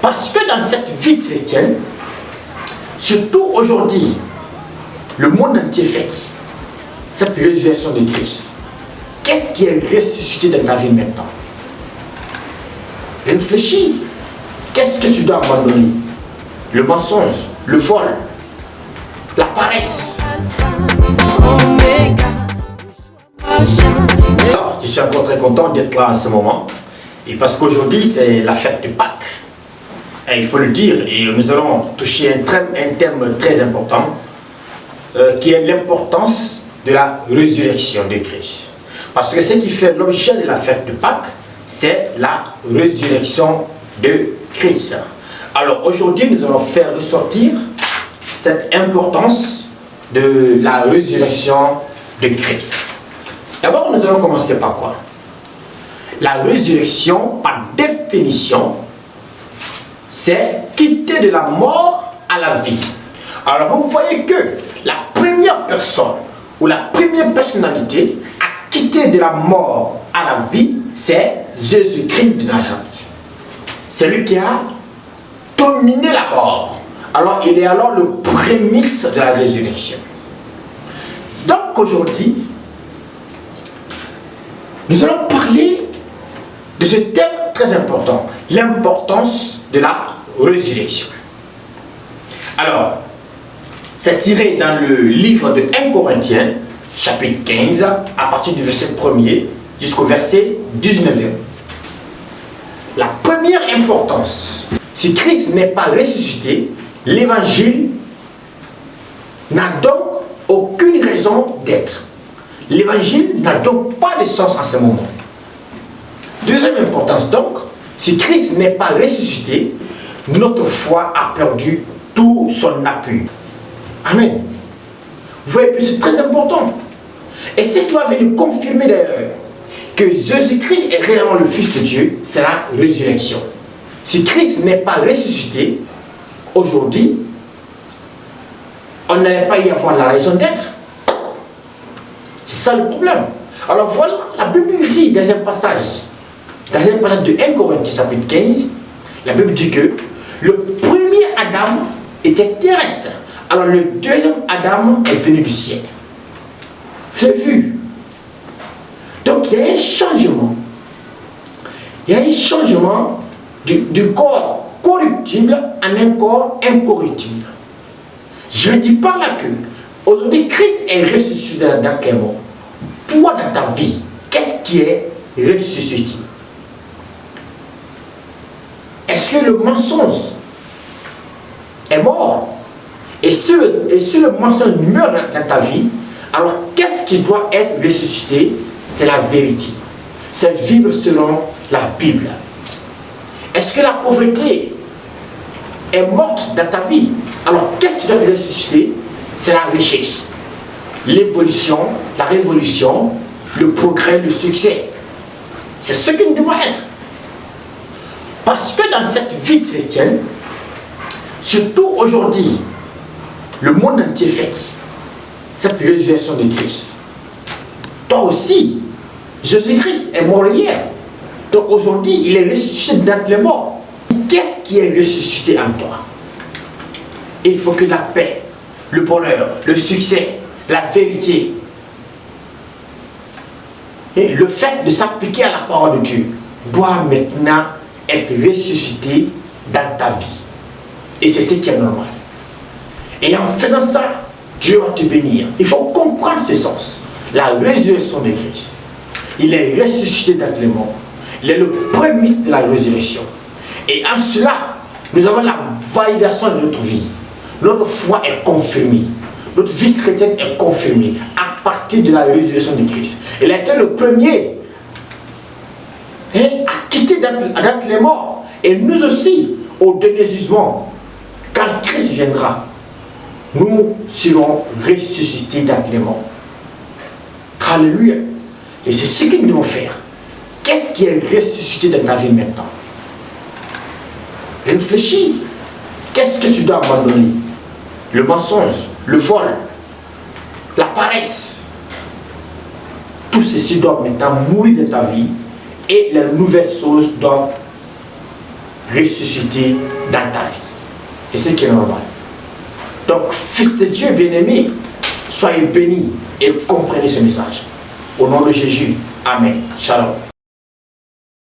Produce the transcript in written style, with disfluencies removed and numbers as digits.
Parce que dans cette vie chrétienne, surtout aujourd'hui, le monde entier fête cette résurrection de Christ. Qu'est-ce qui est ressuscité dans ta vie maintenant? Réfléchis. Qu'est-ce que tu dois abandonner? Le mensonge, le vol, la paresse. Alors, je suis encore très content d'être là à ce moment. Et parce qu'aujourd'hui, c'est la fête de Pâques. Et il faut le dire, et nous allons toucher un thème très important, qui est l'importance de la résurrection de Christ. Parce que ce qui fait l'objet de la fête de Pâques, c'est la résurrection de Christ. Alors aujourd'hui, nous allons faire ressortir cette importance de la résurrection de Christ. D'abord, nous allons commencer par quoi? La résurrection, par définition, c'est quitter de la mort à la vie. Alors vous voyez que la première personne ou la première personnalité à quitter de la mort à la vie, c'est Jésus-Christ de Nazareth. C'est lui qui a dominé la mort. Alors il est alors le prémisse de la résurrection. Donc aujourd'hui, nous allons parler de ce thème très important, l'importance de la résurrection. Alors, c'est tiré dans le livre de 1 Corinthiens, chapitre 15, à partir du verset 1er jusqu'au verset 19e. La première importance, si Christ n'est pas ressuscité, l'évangile n'a donc aucune raison d'être. L'évangile n'a donc pas de sens en ce moment. Deuxième importance donc, si Christ n'est pas ressuscité, notre foi a perdu tout son appui. Amen. Vous voyez que c'est très important. Et ce qui va venir confirmer d'ailleurs que Jésus-Christ est réellement le Fils de Dieu, c'est la résurrection. Si Christ n'est pas ressuscité, aujourd'hui, on n'allait pas y avoir la raison d'être. C'est ça le problème. Alors voilà, la Bible dit dans un passage de 1 Corinthiens chapitre 15, la Bible dit que le premier Adam était terrestre. Alors le deuxième Adam est venu du ciel. J'ai vu. Donc il y a un changement. Il y a un changement du corps corruptible en un corps incorruptible. Je dis par là que aujourd'hui Christ est ressuscité dans quel monde? Toi dans ta vie, qu'est-ce qui est ressuscité? Est-ce que le mensonge est mort? Et si le mensonge meurt dans ta vie, alors qu'est-ce qui doit être ressuscité? C'est la vérité. C'est vivre selon la Bible. Est-ce que la pauvreté est morte dans ta vie? Alors qu'est-ce qui doit être ressuscité? C'est la richesse, l'évolution, la révolution, le progrès, le succès. C'est ce que nous devons être. Parce que dans cette vie chrétienne, surtout aujourd'hui, le monde entier fête cette résurrection de Christ. Toi aussi, Jésus-Christ est mort hier. Donc aujourd'hui, il est ressuscité d'entre les morts. Qu'est-ce qui est ressuscité en toi? Il faut que la paix, le bonheur, le succès, la vérité et le fait de s'appliquer à la parole de Dieu doit maintenant être ressuscité dans ta vie. Et c'est ce qui est normal. Et en faisant ça, Dieu va te bénir. Il faut comprendre ce sens. La résurrection de Christ. Il est ressuscité dans les morts. Il est le premier de la résurrection. Et en cela, nous avons la validation de notre vie. Notre foi est confirmée. Notre vie chrétienne est confirmée à partir de la résurrection de Christ. Il a été le premier à quitter d'entre les morts. Et nous aussi, au dernier jugement, quand Christ viendra, nous serons ressuscités d'entre les morts. Alléluia. Et c'est ce que nous devons faire. Qu'est-ce qui est ressuscité dans ta vie maintenant? Réfléchis. Qu'est-ce que tu dois abandonner? Le mensonge, le vol, la paresse. Tout ceci doit maintenant mourir dans ta vie et les nouvelles choses doivent ressusciter dans ta vie. Et c'est ce qui est normal. Donc, fils de Dieu bien-aimé, soyez bénis et comprenez ce message. Au nom de Jésus, Amen. Shalom.